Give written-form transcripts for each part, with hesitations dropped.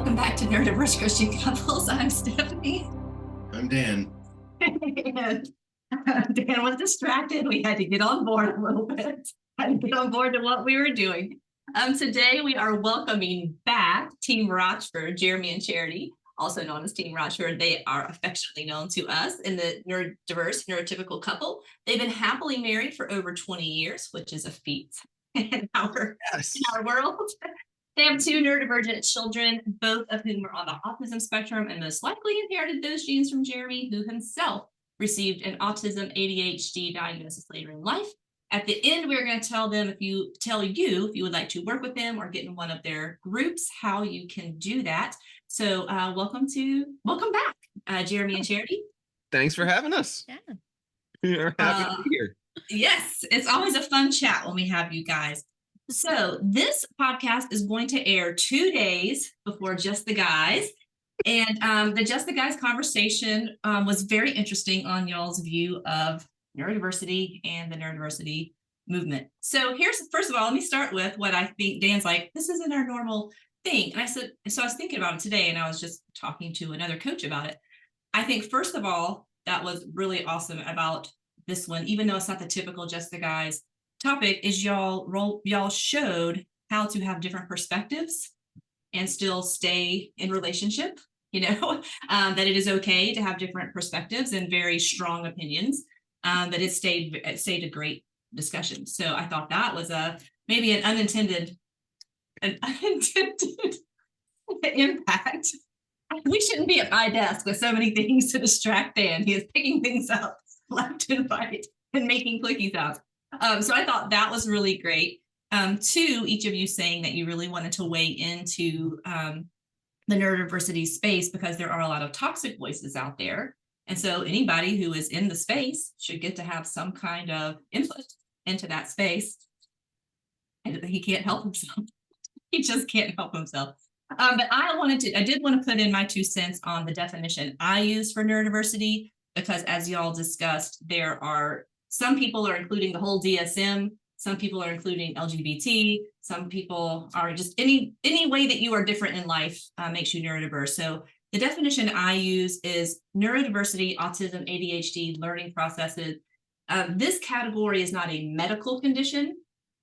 Welcome back to NeuroDiverse Christian Couples. I'm Stephanie. I'm Dan. And Dan was distracted. We had to get on board a little bit. Had to get on board to what we were doing. Today we are welcoming back Team Rochford, Jeremy and Charity, also known as Team Rochford. They are affectionately known to us in the NeuroDiverse neurotypical couple. They've been happily married for over 20 years, which is a feat in our world. They have two neurodivergent children, both of whom are on the autism spectrum and most likely inherited those genes from Jeremy, who himself received an autism ADHD diagnosis later in life. At the end, we're going to tell you if you would like to work with them or get in one of their groups, how you can do that. So welcome back, Jeremy and Charity. Thanks for having us. Yeah. We're happy to be here. Yes, it's always a fun chat when we have you guys. So this podcast is going to air 2 days before Just the Guys. And the Just the Guys conversation was very interesting on y'all's view of neurodiversity and the neurodiversity movement. So first of all, let me start with what I think Dan's like, this isn't our normal thing. And I was thinking about it today, and I was just talking to another coach about it. I think, first of all, that was really awesome about this one, even though it's not the typical Just the Guys topic, is y'all showed how to have different perspectives and still stay in relationship, that it is okay to have different perspectives and very strong opinions, that it stayed a great discussion. So I thought that was maybe an unintended impact. We shouldn't be at my desk with so many things to distract Dan. He is picking things up left and right and making clicky sounds. So I thought that was really great. Two, each of you saying that you really wanted to weigh into the neurodiversity space because there are a lot of toxic voices out there. And so anybody who is in the space should get to have some kind of input into that space. And he can't help himself. He just can't help himself. But I did want to put in my 2 cents on the definition I use for neurodiversity, because as y'all discussed, there are some people are including the whole DSM. Some people are including LGBT. Some people are just any way that you are different in life makes you neurodiverse. So the definition I use is neurodiversity, autism, ADHD, learning processes. This category is not a medical condition,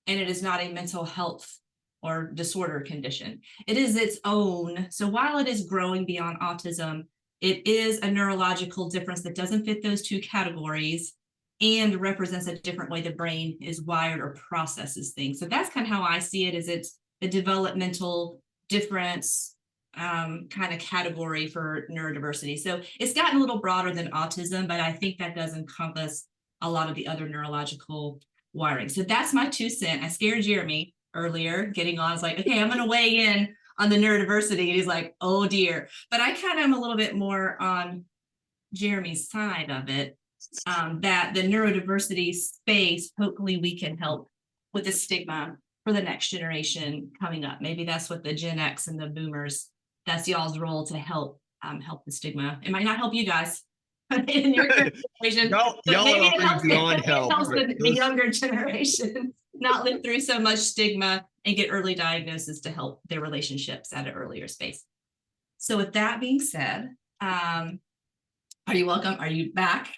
and it is not a mental health or disorder condition. It is its own. So while it is growing beyond autism, it is a neurological difference that doesn't fit those two categories and represents a different way the brain is wired or processes things. So that's kind of how I see it, is it's a developmental difference kind of category for neurodiversity. So it's gotten a little broader than autism, but I think that does encompass a lot of the other neurological wiring. So that's my 2 cents. I scared Jeremy earlier getting on. I was like, okay, I'm going to weigh in on the neurodiversity. And he's like, oh dear. But I kind of am a little bit more on Jeremy's side of it. That the neurodiversity space, hopefully we can help with the stigma for the next generation coming up. Maybe that's what the Gen X and the boomers, that's y'all's role to help the stigma. It might not help you guys in your generation. Y'all maybe it helps the younger generation not live through so much stigma and get early diagnosis to help their relationships at an earlier space. So with that being said, are you welcome? Are you back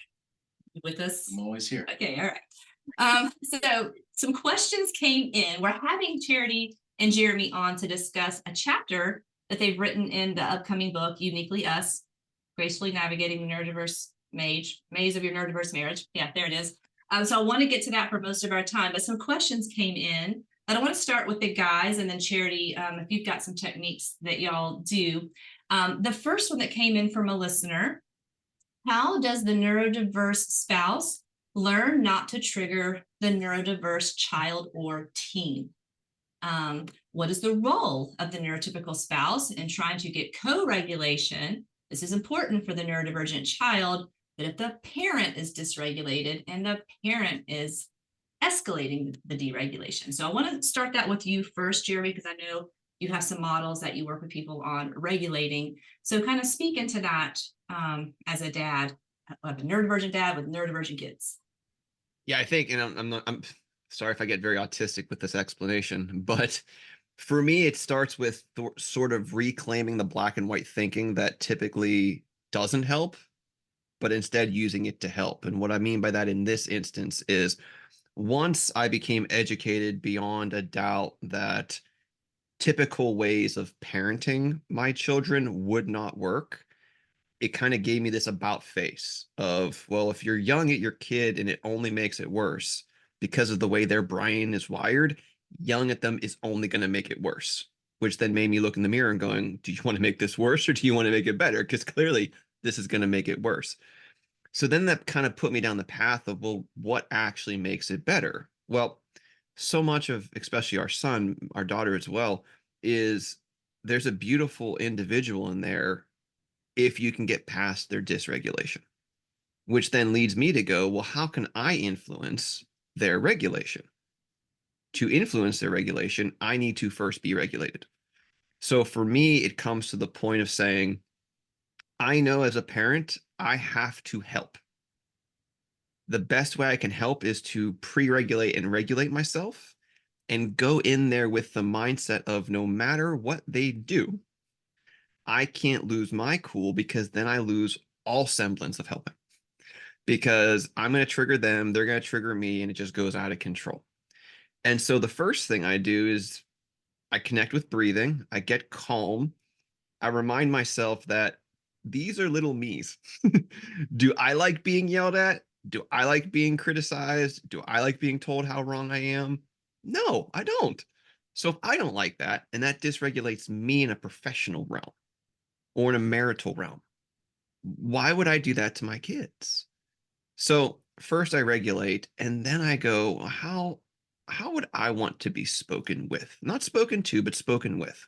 with us? I'm always here. Okay, all right. So some questions came in. We're having Charity and Jeremy on to discuss a chapter that they've written in the upcoming book, Uniquely Us, Gracefully Navigating the Neurodiverse Maze of Your Neurodiverse Marriage. Yeah, there it is. So I want to get to that for most of our time, but some questions came in. I don't want to start with the guys, and then Charity, if you've got some techniques that y'all do. The first one that came in from a listener: how does the neurodiverse spouse learn not to trigger the neurodiverse child or teen? What is the role of the neurotypical spouse in trying to get co-regulation? This is important for the neurodivergent child, that if the parent is dysregulated and the parent is escalating the deregulation. So I want to start that with you first, Jeremy, because I know you have some models that you work with people on regulating. So kind of speak into that as a dad, a neurodivergent dad with neurodivergent kids. Yeah, I think, and I'm sorry if I get very autistic with this explanation, but For me, it starts with sort of reclaiming the black and white thinking that typically doesn't help, but instead using it to help. And what I mean by that in this instance is once I became educated beyond a doubt that typical ways of parenting my children would not work, it kind of gave me this about face of, well, if you're young at your kid and it only makes it worse because of the way their brain is wired, young at them is only going to make it worse, which then made me look in the mirror and going, do you want to make this worse or do you want to make it better? Because clearly this is going to make it worse. So then that kind of put me down the path of, well, what actually makes it better? Well, so much of, especially our son, our daughter as well, is there's a beautiful individual in there if you can get past their dysregulation, which then leads me to go, well, how can I influence their regulation? To influence their regulation, I need to first be regulated. So for me, it comes to the point of saying, I know as a parent, I have to help. The best way I can help is to pre-regulate and regulate myself and go in there with the mindset of no matter what they do, I can't lose my cool because then I lose all semblance of helping. Because I'm going to trigger them, they're going to trigger me, and it just goes out of control. And so the first thing I do is I connect with breathing, I get calm, I remind myself that these are little me's. Do I like being yelled at? Do I like being criticized? Do I like being told how wrong I am? No, I don't. So if I don't like that, and that dysregulates me in a professional realm or in a marital realm, why would I do that to my kids? So first I regulate, and then I go, how would I want to be spoken with? Not spoken to, but spoken with.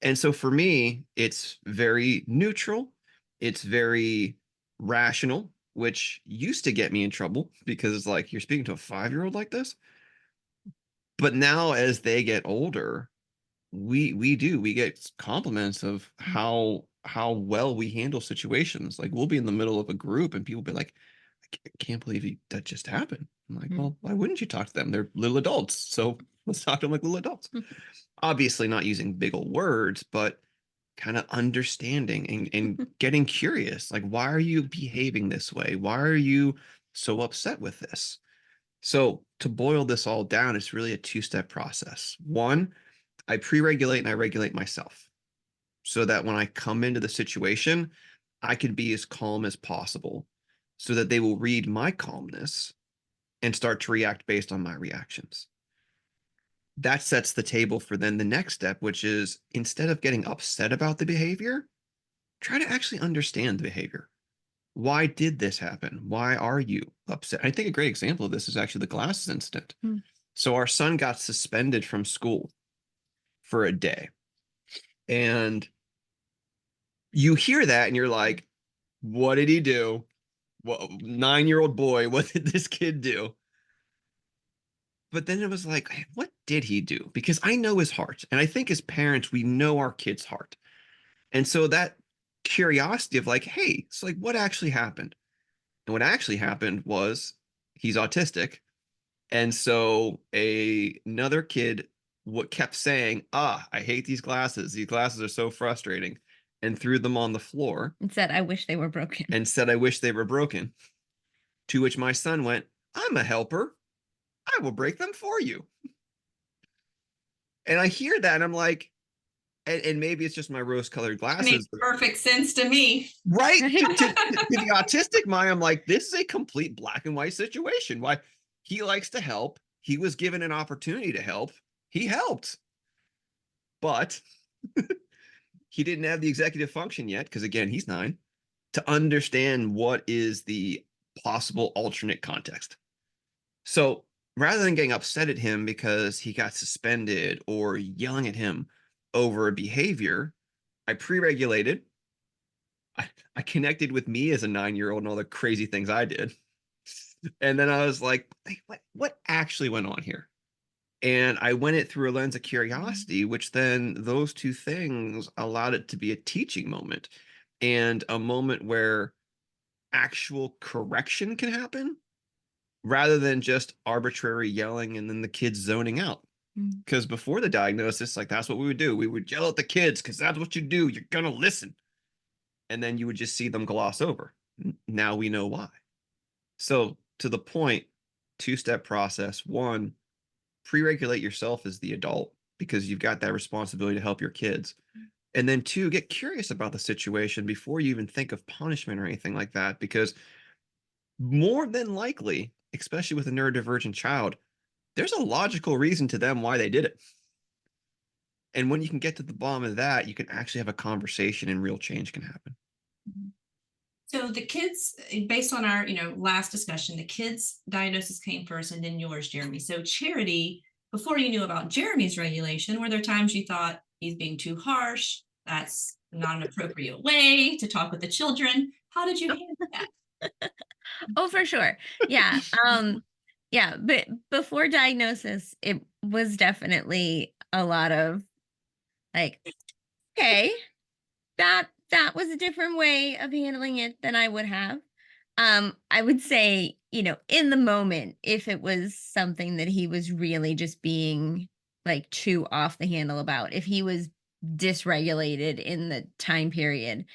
And so for me, it's very neutral. It's very rational, which used to get me in trouble because it's like you're speaking to a 5-year-old like this. But now as they get older, we get compliments of how well we handle situations. Like we'll be in the middle of a group and people be like, I can't believe that just happened. I'm like, well, why wouldn't you talk to them? They're little adults. So let's talk to them like little adults. Obviously not using big old words, but kind of understanding and getting curious. Like, why are you behaving this way? Why are you so upset with this? So to boil this all down, it's really a two-step process. One, I pre-regulate and I regulate myself so that when I come into the situation, I can be as calm as possible so that they will read my calmness and start to react based on my reactions. That sets the table for then the next step, which is instead of getting upset about the behavior, try to actually understand the behavior. Why did this happen? Why are you upset? I think a great example of this is actually the glasses incident. So our son got suspended from school for a day. And you hear that and you're like, what did he do? What 9-year-old boy, what did this kid do? But then it was like, hey, what did he do? Because I know his heart. And I think as parents, we know our kid's heart. And so that curiosity of like, hey, it's like, what actually happened? And what actually happened was he's autistic. And so another kid what kept saying, I hate these glasses. These glasses are so frustrating. And threw them on the floor. And said, I wish they were broken. And said, I wish they were broken. To which my son went, I'm a helper. I will break them for you. And I hear that and I'm like, and maybe it's just my rose-colored glasses. It makes perfect sense to me. Right? To the autistic mind, I'm like, this is a complete black and white situation. Why? He likes to help. He was given an opportunity to help. He helped. But he didn't have the executive function yet, because again, he's 9, to understand what is the possible alternate context. So rather than getting upset at him because he got suspended or yelling at him over a behavior, I pre-regulated. I connected with me as a 9-year-old and all the crazy things I did. And then I was like, hey, what actually went on here? And I went it through a lens of curiosity, which then those two things allowed it to be a teaching moment and a moment where actual correction can happen rather than just arbitrary yelling and then the kids zoning out. Because before the diagnosis, like that's what we would do. We would yell at the kids because that's what you do. You're gonna listen. And then you would just see them gloss over. Now we know why. So to the point, two-step process. One, pre-regulate yourself as the adult because you've got that responsibility to help your kids. And then two, get curious about the situation before you even think of punishment or anything like that. Because more than likely, especially with a neurodivergent child, there's a logical reason to them why they did it. And when you can get to the bottom of that, you can actually have a conversation and real change can happen. So the kids, based on our, last discussion, the kids' diagnosis came first and then yours, Jeremy. So Charity, before you knew about Jeremy's regulation, were there times you thought he's being too harsh? That's not an appropriate way to talk with the children. How did you handle that? Oh, for sure. Yeah. Yeah, but before diagnosis, it was definitely a lot of like, okay, that was a different way of handling it than I would have. I would say, in the moment, if it was something that he was really just being like too off the handle about, if he was dysregulated in the time period,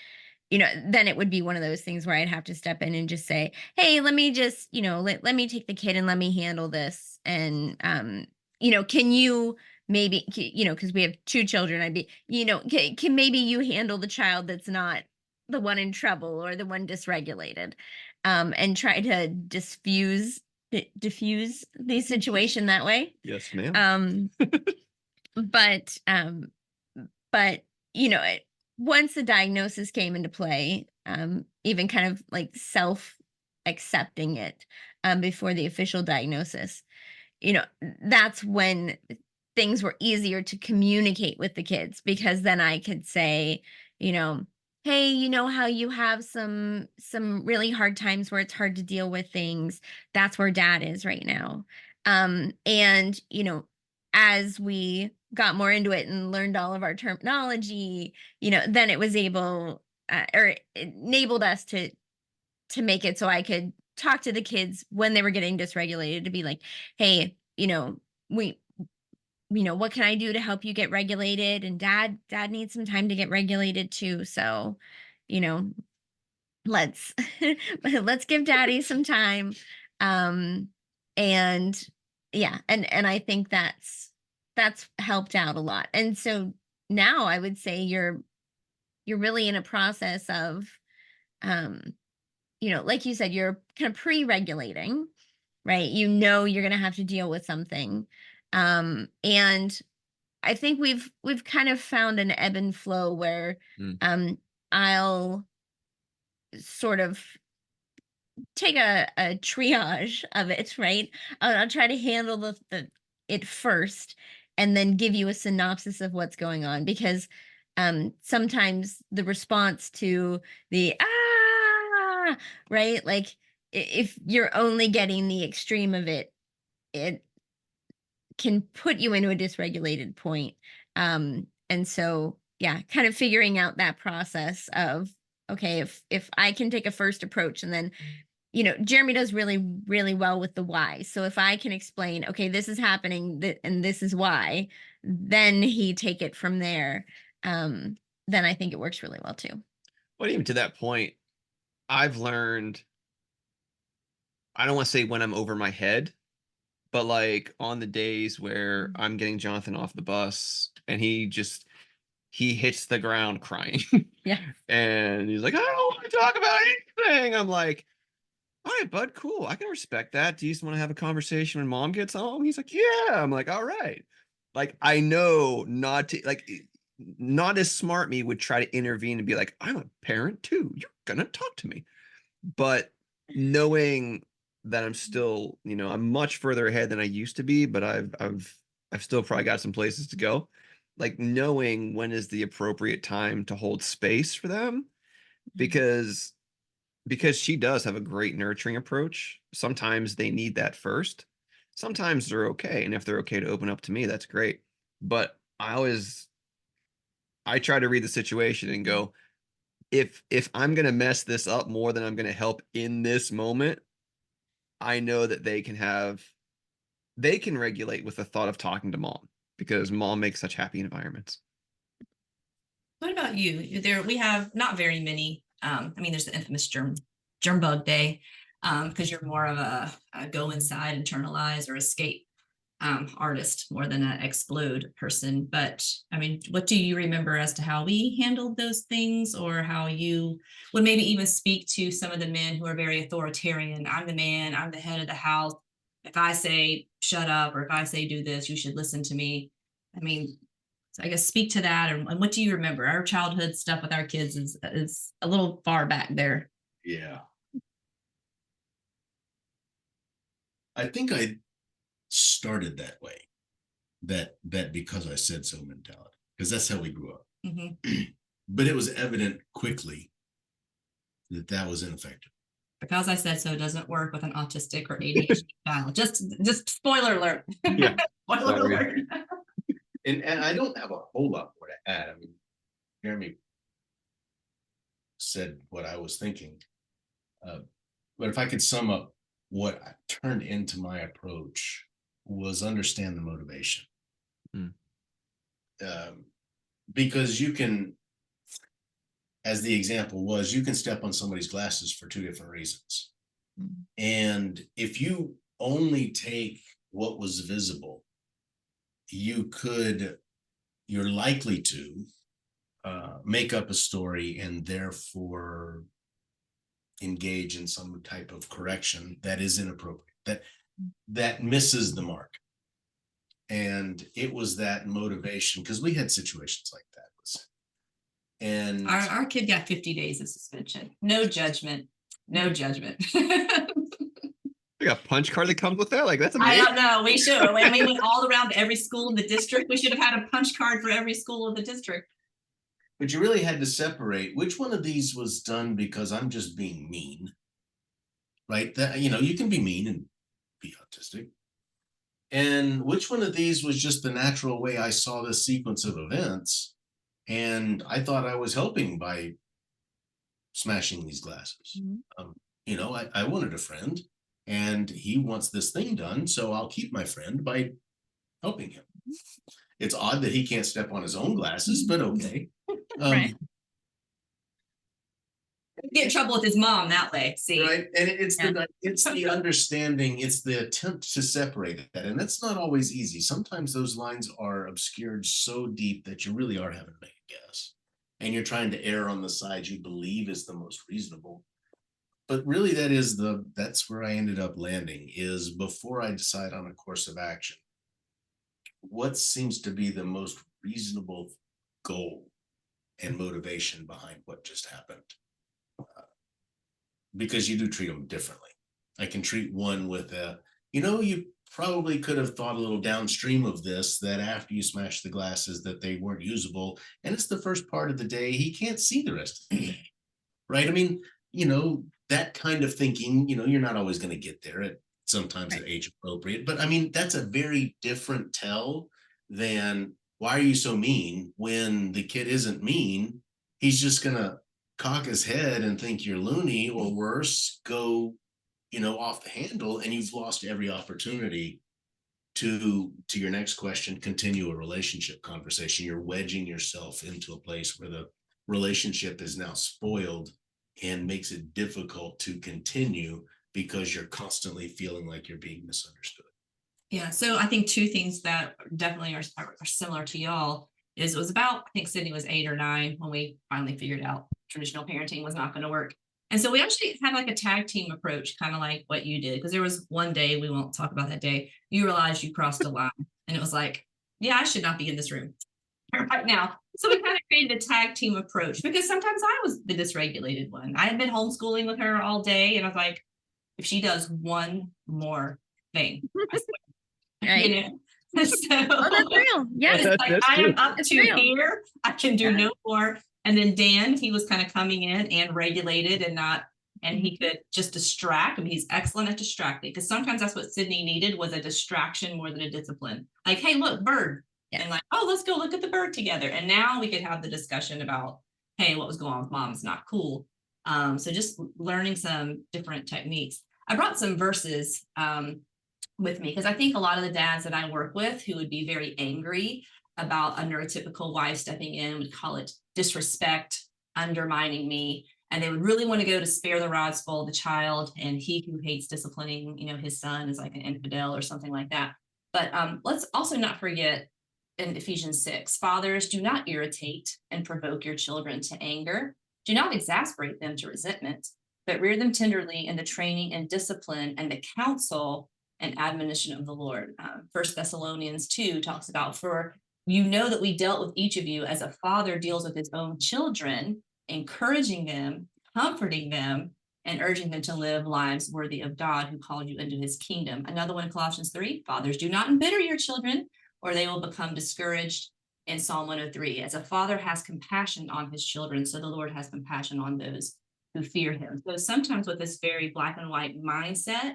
then it would be one of those things where I'd have to step in and just say, hey, let me just, let me take the kid and let me handle this. And, can you maybe, because we have two children, I'd be, can maybe you handle the child that's not the one in trouble or the one dysregulated, and try to diffuse the situation that way. Yes, ma'am. But but you know it, once the diagnosis came into play, even kind of like self accepting it, before the official diagnosis, that's when things were easier to communicate with the kids, because then I could say, you know hey, how you have some really hard times where it's hard to deal with things. That's where dad is right now. And as we got more into it and learned all of our terminology, then it was able, or it enabled us to make it so I could talk to the kids when they were getting dysregulated, to be like, hey, we what can I do to help you get regulated? And dad needs some time to get regulated too. So, you know, let's let's give daddy some time. Um and yeah, and I think that's helped out a lot. And so now I would say you're really in a process of, um like you said, you're kind of pre-regulating, right? You're going to have to deal with something. And I think we've kind of found an ebb and flow where, Mm. I'll sort of take a triage of it, right? I'll try to handle the it first, and then give you a synopsis of what's going on, because sometimes the response to the right, like, if you're only getting the extreme of it, it can put you into a dysregulated point. And so, yeah, kind of figuring out that process of, okay, if I can take a first approach, and then, Jeremy does really, really well with the why. So if I can explain, okay, this is happening, and this is why, then he take it from there. Then I think it works really well too. But even to that point, I've learned, I don't want to say when I'm over my head, but like on the days where I'm getting Jonathan off the bus and he hits the ground crying. Yeah. And he's like, I don't want to talk about anything. I'm like, all right, bud, cool. I can respect that. Do you just want to have a conversation when mom gets home? He's like, yeah. I'm like, all right. Like, I know not to, like, not as smart me would try to intervene and be like, I'm a parent too. You're gonna talk to me. But knowing that I'm still, I'm much further ahead than I used to be, but I've still probably got some places to go. Like knowing when is the appropriate time to hold space for them, because she does have a great nurturing approach. Sometimes they need that first. Sometimes they're okay, and if they're okay to open up to me, that's great. But I try to read the situation and go, if I'm going to mess this up more than I'm going to help in this moment, I know that they can regulate with the thought of talking to mom. because mom makes such happy environments. What about you? We have not very many. I mean, there's the infamous germ bug day, because you're more of a go inside, internalize, or escape artist more than an explode person. But I mean, what do you remember as to how we handled those things, or how you would maybe even speak to some of the men who are very authoritarian? I'm the man, I'm the head of the house. If I say shut up, or if I say do this, you should listen to me. I mean, so I guess speak to that, and what do you remember? Our childhood stuff with our kids is a little far back there. Yeah. I think I started that way, that because I said so mentality, because that's how we grew up. Mm-hmm. But it was evident quickly that was ineffective. Because I said so doesn't work with an autistic or ADHD child. Just spoiler alert. Yeah. Spoiler Sorry. alert. And I don't have a whole lot more to add. I mean, Jeremy said what I was thinking. But if I could sum up what I turned into my approach, was understand the motivation. Because you can, as the example was, you can step on somebody's glasses for two different reasons. And if you only take what was visible, you're likely to make up a story and therefore engage in some type of correction that is inappropriate, that misses the mark. And it was that motivation, because we had situations like that. And Our kid got 50 days of suspension. No judgment. No judgment. Like a punch card that comes with that? Like, that's I amazing. don't know. We should. When we went all around every school in the district, we should have had a punch card for every school in the district. But you really had to separate which one of these was done because I'm just being mean, right? That, you can be mean and be autistic. And which one of these was just the natural way I saw this sequence of events, and I thought I was helping by smashing these glasses. I wanted a friend, and he wants this thing done, so I'll keep my friend by helping him. It's odd that he can't step on his own glasses, but okay. Right. Get in trouble with his mom that way. See, Right. And it's the understanding, it's the attempt to separate that. And that's not always easy. Sometimes those lines are obscured so deep that you really are having to make a guess. And you're trying to err on the side you believe is the most reasonable. But really that's where I ended up landing, is before I decide on a course of action, what seems to be the most reasonable goal and motivation behind what just happened. Because you do treat them differently. I can treat one with you probably could have thought a little downstream of this, that after you smash the glasses that they weren't usable, and it's the first part of the day, he can't see the rest of the day, right? I mean, that kind of thinking, you're not always going to get there at sometimes at age appropriate, but I mean, that's a very different tell than, why are you so mean? When the kid isn't mean, he's just going to cock his head and think you're loony, or worse, go off the handle, and you've lost every opportunity to your next question, continue a relationship conversation. You're wedging yourself into a place where the relationship is now spoiled and makes it difficult to continue because you're constantly feeling like you're being misunderstood. Yeah. So I think two things that definitely are similar to y'all is, it was about, I think Sydney was 8 or 9 when we finally figured out traditional parenting was not going to work. And so we actually had like a tag team approach, kind of like what you did. Because there was one day, we won't talk about that day, you realized you crossed a line, and it was like, yeah, I should not be in this room right now. So we kind of created a tag team approach, because sometimes I was the dysregulated one. I had been homeschooling with her all day, and I was like, if she does one more thing, I swear, Right. So, Oh, that's real. Yes. like, That's I am true. up It's to real. here. I can do no more. And then Dan, he was kind of coming in and regulated and he could just distract. I mean, he's excellent at distracting, because sometimes that's what Sydney needed, was a distraction more than a discipline. Like, hey, look, bird. Yeah. And like, oh, let's go look at the bird together. And now we could have the discussion about, hey, what was going on with mom is not cool. So just learning some different techniques. I brought some verses. with me, because I think a lot of the dads that I work with who would be very angry about a neurotypical wife stepping in would call it disrespect, undermining me, and they would really want to go to spare the rod, spoil the child, and he who hates disciplining, his son is like an infidel or something like that. But let's also not forget in Ephesians 6, fathers, do not irritate and provoke your children to anger. Do not exasperate them to resentment, but rear them tenderly in the training and discipline and the counsel and admonition of the Lord. 1 Thessalonians 2 talks about, for you know that we dealt with each of you as a father deals with his own children, encouraging them, comforting them, and urging them to live lives worthy of God who called you into his kingdom. Another one, Colossians 3, fathers, do not embitter your children, or they will become discouraged. In Psalm 103, as a father has compassion on his children, so the Lord has compassion on those who fear him. So sometimes with this very black and white mindset,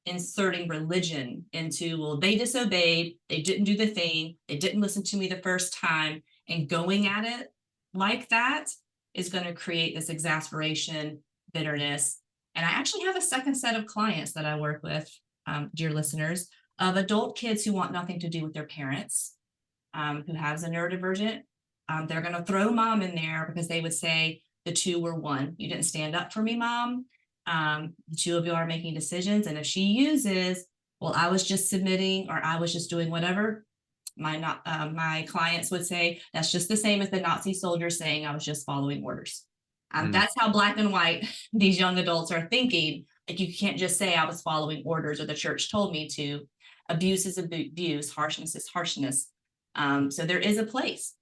inserting religion into, well, they disobeyed, they didn't do the thing, they didn't listen to me the first time, and going at it like that is going to create this exasperation, bitterness. And I actually have a second set of clients that I work with, dear listeners, of adult kids who want nothing to do with their parents, who has a neurodivergent. They're going to throw mom in there because they would say the two were one. You didn't stand up for me, mom. The two of you are making decisions. And if she uses, well, I was just submitting, or I was just doing whatever, my clients would say, that's just the same as the Nazi soldier saying I was just following orders. That's how black and white these young adults are thinking. Like, you can't just say I was following orders or the church told me to. Abuse is abuse, harshness is harshness. So there is a place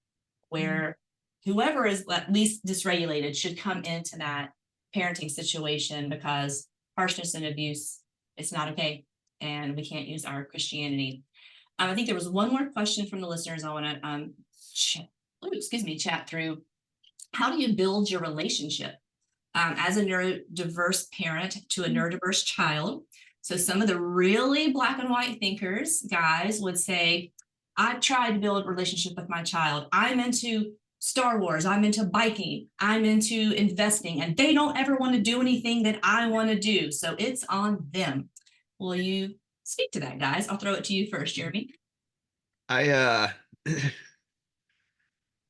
where whoever is at least dysregulated should come into that parenting situation, because harshness and abuse, it's not okay. And we can't use our Christianity. I think there was one more question from the listeners I want to chat through. How do you build your relationship as a neurodiverse parent to a neurodiverse child? So some of the really black and white thinkers, guys, would say, I've tried to build a relationship with my child. I'm into Star Wars. I'm into biking. I'm into investing. And they don't ever want to do anything that I want to do. So it's on them. Will you speak to that, guys? I'll throw it to you first, Jeremy. I'm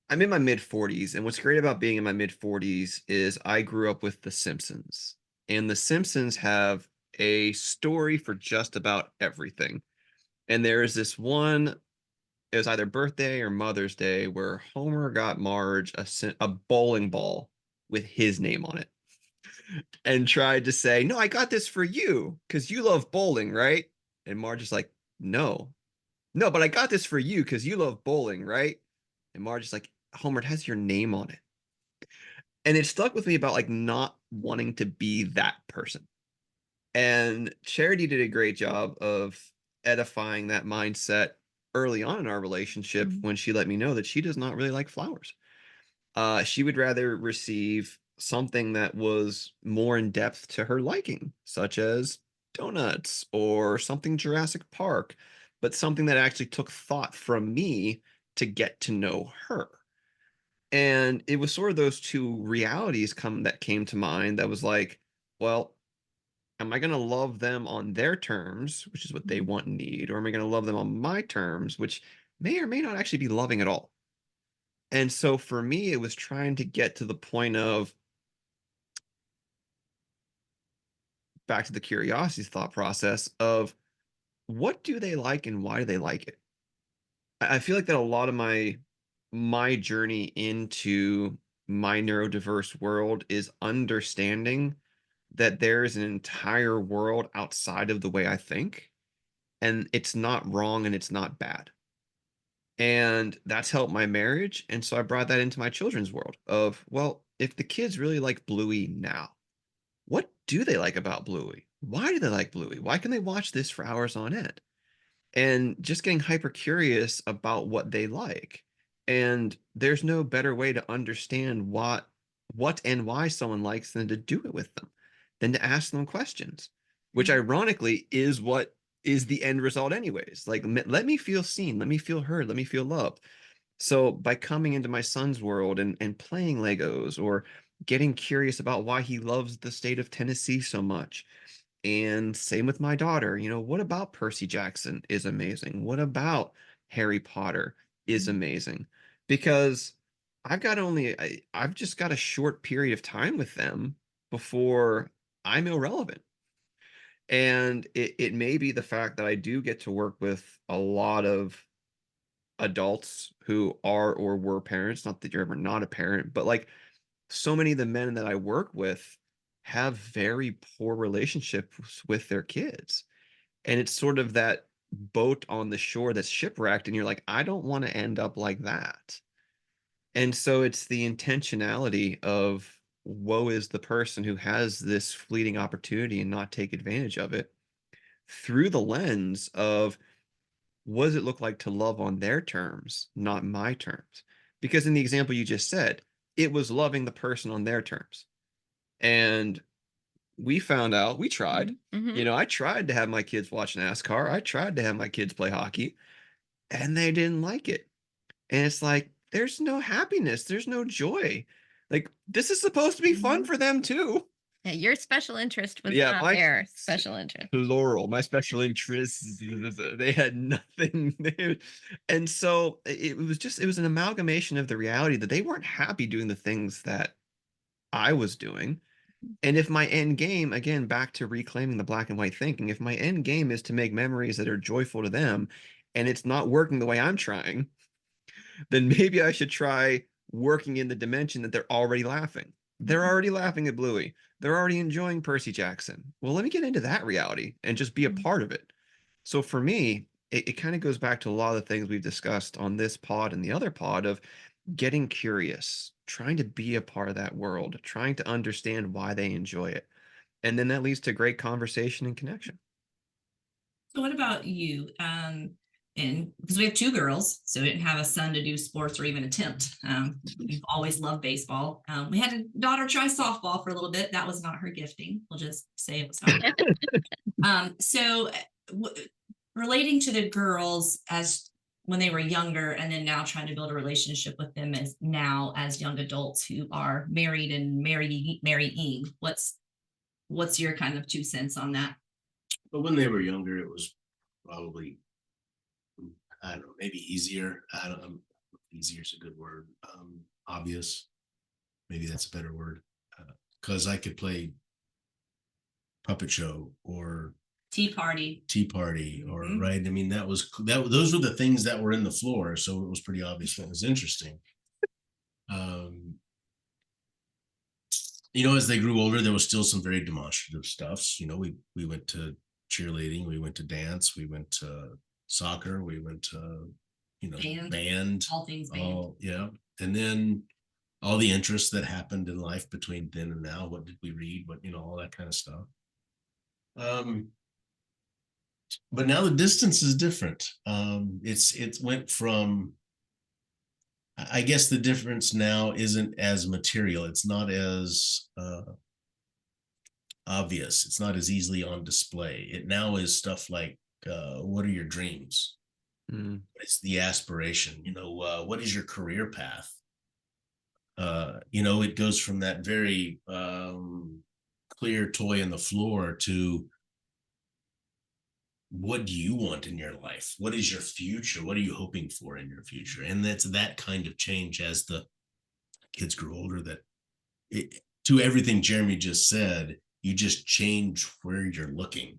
in my mid 40s, and what's great about being in my mid 40s is I grew up with The Simpsons, and The Simpsons have a story for just about everything. And there is this one, it was either birthday or Mother's Day, where Homer got Marge a bowling ball with his name on it and tried to say, no, I got this for you because you love bowling, right? And Marge is like, no, but I got this for you because you love bowling, right? And Marge is like, Homer, it has your name on it. And it stuck with me about like not wanting to be that person. And Charity did a great job of edifying that mindset early on in our relationship when she let me know that she does not really like flowers. She would rather receive something that was more in depth to her liking, such as donuts or something Jurassic Park, but something that actually took thought from me to get to know her. And it was sort of those two realities that came to mind that was like, well, am I going to love them on their terms, which is what they want and need, or am I going to love them on my terms, which may or may not actually be loving at all? And so for me, it was trying to get to the point of, back to the curiosity thought process of, what do they like and why do they like it? I feel like that a lot of my journey into my neurodiverse world is understanding that there is an entire world outside of the way I think, and it's not wrong and it's not bad. And that's helped my marriage. And so I brought that into my children's world of, well, if the kids really like Bluey now, what do they like about Bluey? Why do they like Bluey? Why can they watch this for hours on end? And just getting hyper curious about what they like. And there's no better way to understand what and why someone likes than to do it with them, than to ask them questions, which ironically is what is the end result anyways. Like, let me feel seen, let me feel heard, let me feel loved. So by coming into my son's world and playing Legos, or getting curious about why he loves the state of Tennessee so much, And same with my daughter. What about Percy Jackson is amazing? What about Harry Potter is amazing? Because I've just got a short period of time with them before I'm irrelevant. And it may be the fact that I do get to work with a lot of adults who are or were parents. Not that you're ever not a parent, but like so many of the men that I work with have very poor relationships with their kids. And it's sort of that boat on the shore that's shipwrecked, and you're like, I don't want to end up like that. And so it's the intentionality of woe is the person who has this fleeting opportunity and not take advantage of it through the lens of what does it look like to love on their terms, not my terms? Because in the example you just said, it was loving the person on their terms. And we found out, we tried, Mhm. I tried to have my kids watch NASCAR. I tried to have my kids play hockey, and they didn't like it. And it's like, there's no happiness, there's no joy. Like, this is supposed to be fun for them too. Yeah, your special interest was Yeah, not my their special interest. plural, my special interests, they had nothing. And so it was an amalgamation of the reality that they weren't happy doing the things that I was doing. And if my end game, again, back to reclaiming the black and white thinking, if my end game is to make memories that are joyful to them and it's not working the way I'm trying, then maybe I should try working in the dimension that they're already laughing. They're already laughing at Bluey. They're already enjoying Percy Jackson. Well, let me get into that reality and just be a part of it. So for me, it kind of goes back to a lot of the things we've discussed on this pod and the other pod of getting curious, trying to be a part of that world, trying to understand why they enjoy it. And then that leads to great conversation and connection. So what about you? And because we have two girls, so we didn't have a son to do sports or even attempt. We've always loved baseball. We had a daughter try softball for a little bit. That was not her gifting. We'll just say it was not. Relating to the girls as when they were younger, and then now trying to build a relationship with them as now as young adults who are married and marrying. What's your kind of 2 cents on that? But when they were younger, it was probably, I don't know, maybe easier. I don't know. Easier is a good word. Obvious. Maybe that's a better word. Because I could play puppet show or Tea party, or right. I mean, those were the things that were in the floor. So it was pretty obvious what was interesting. As they grew older, there was still some very demonstrative stuffs. We went to cheerleading, we went to dance, we went to soccer, we went to, band, all things band. Yeah. And then all the interests that happened in life between then and now. What did we read? All that kind of stuff. But now the distance is different. It went from, I guess the difference now isn't as material. It's not as obvious. It's not as easily on display. It now is stuff like, what are your dreams? It's the aspiration. What is your career path? It goes from that very clear toy on the floor to what do you want in your life? What is your future? What are you hoping for in your future? And that's that kind of change as the kids grew older, to everything Jeremy just said, you just change where you're looking.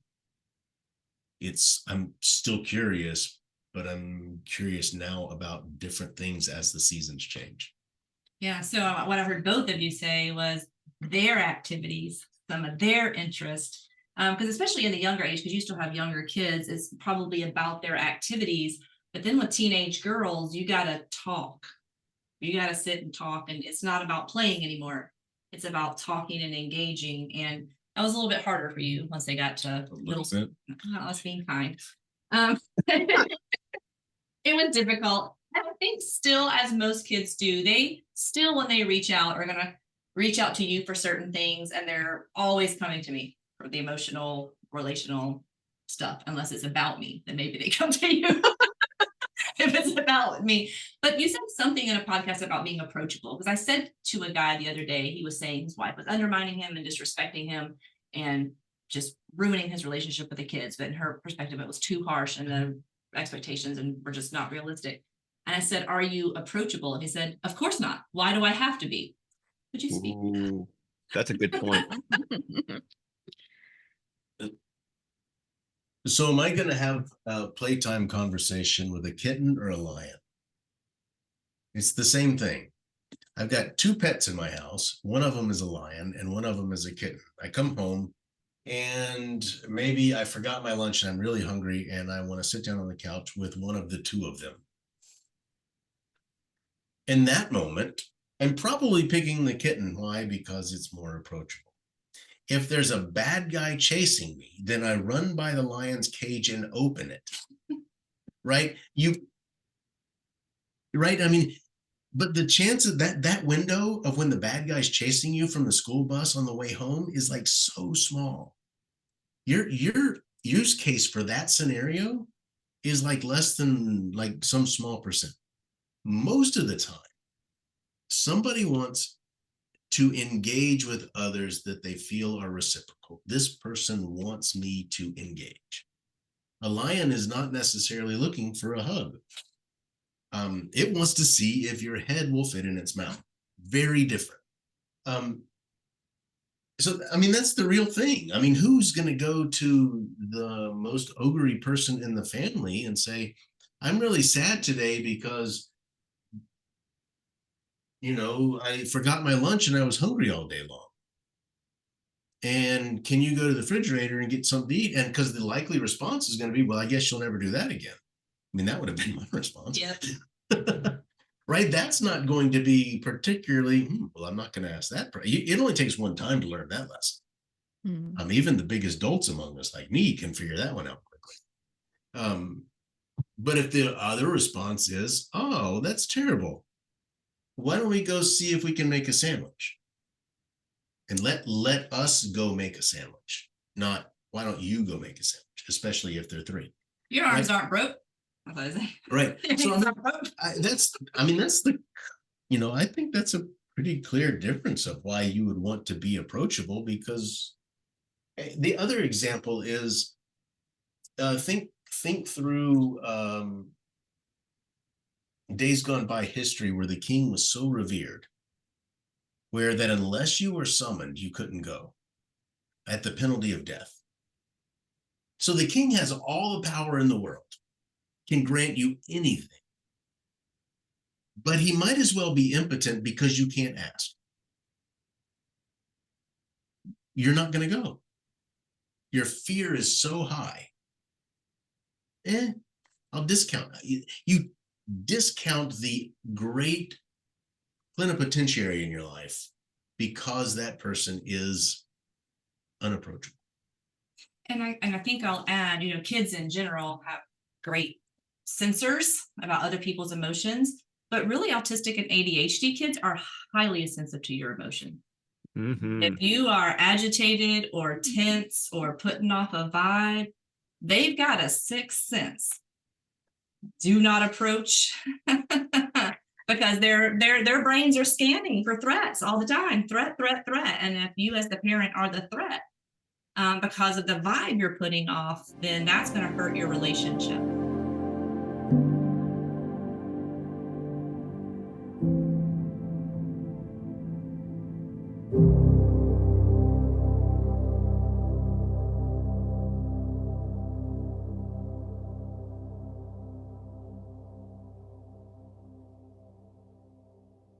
I'm still curious, but I'm curious now about different things as the seasons change. Yeah. So what I heard both of you say was their activities, some of their interest. Because especially in the younger age, because you still have younger kids, it's probably about their activities. But then with teenage girls, you got to talk. You got to sit and talk. And it's not about playing anymore. It's about talking and engaging. And that was a little bit harder for you once they got to little. I was being kind. It was difficult. I think still, as most kids do, they still, when they reach out, are going to reach out to you for certain things. And they're always coming to me for the emotional, relational stuff. Unless it's about me, then maybe they come to you. If it's about me. But you said something in a podcast about being approachable, because I said to a guy the other day, he was saying his wife was undermining him and disrespecting him, and just ruining his relationship with the kids. But in her perspective, it was too harsh and the expectations and were just not realistic. And I said, are you approachable? And he said, of course not. Why do I have to be? Could you speak? Ooh, that's a good point. So am I going to have a playtime conversation with a kitten or a lion? It's the same thing. I've got 2 pets in my house. One of them is a lion and one of them is a kitten. I come home and maybe I forgot my lunch and I'm really hungry and I want to sit down on the couch with one of the 2 of them. In that moment, I'm probably picking the kitten. Why? Because it's more approachable. If there's a bad guy chasing me, then I run by the lion's cage and open it. Right? Right? I mean, but the chance of that window of when the bad guy's chasing you from the school bus on the way home is like so small. Your use case for that scenario is like less than like some small percent. Most of the time, somebody wants to engage with others that they feel are reciprocal. This person wants me to engage. A lion is not necessarily looking for a hug. It wants to see if your head will fit in its mouth. Very different. So, I mean, that's the real thing. I mean, who's going to go to the most ogre-y person in the family and say, I'm really sad today because, you know, I forgot my lunch and I was hungry all day long. And can you go to the refrigerator and get something to eat? And because the likely response is going to be, well, I guess you'll never do that again. I mean, that would have been my response. Yep. Right? That's not going to be particularly, well, I'm not going to ask that. It only takes one time to learn that lesson. Even the biggest dolts among us, like me, can figure that one out quickly. But if the other response is, oh, that's terrible, why don't we go see if we can make a sandwich? And let us go make a sandwich, not why don't you go make a sandwich, especially if they're 3. Your arms aren't broke. Right. So that's the, you know, I think that's a pretty clear difference of why you would want to be approachable, because the other example is think through days gone by history where the king was so revered, where that unless you were summoned, you couldn't go at the penalty of death. So the king has all the power in the world, can grant you anything, but he might as well be impotent because you can't ask. You're not going to go. Your fear is so high. I'll discount. You discount the great plenipotentiary in your life because that person is unapproachable. And I think I'll add, you know, kids in general have great sensors about other people's emotions, but really autistic and ADHD kids are highly sensitive to your emotion. If you are agitated or tense or putting off a vibe, they've got a sixth sense. Do not approach because their brains are scanning for threats all the time. Threat. And if you as the parent are the threat, because of the vibe you're putting off, then that's going to hurt your relationship.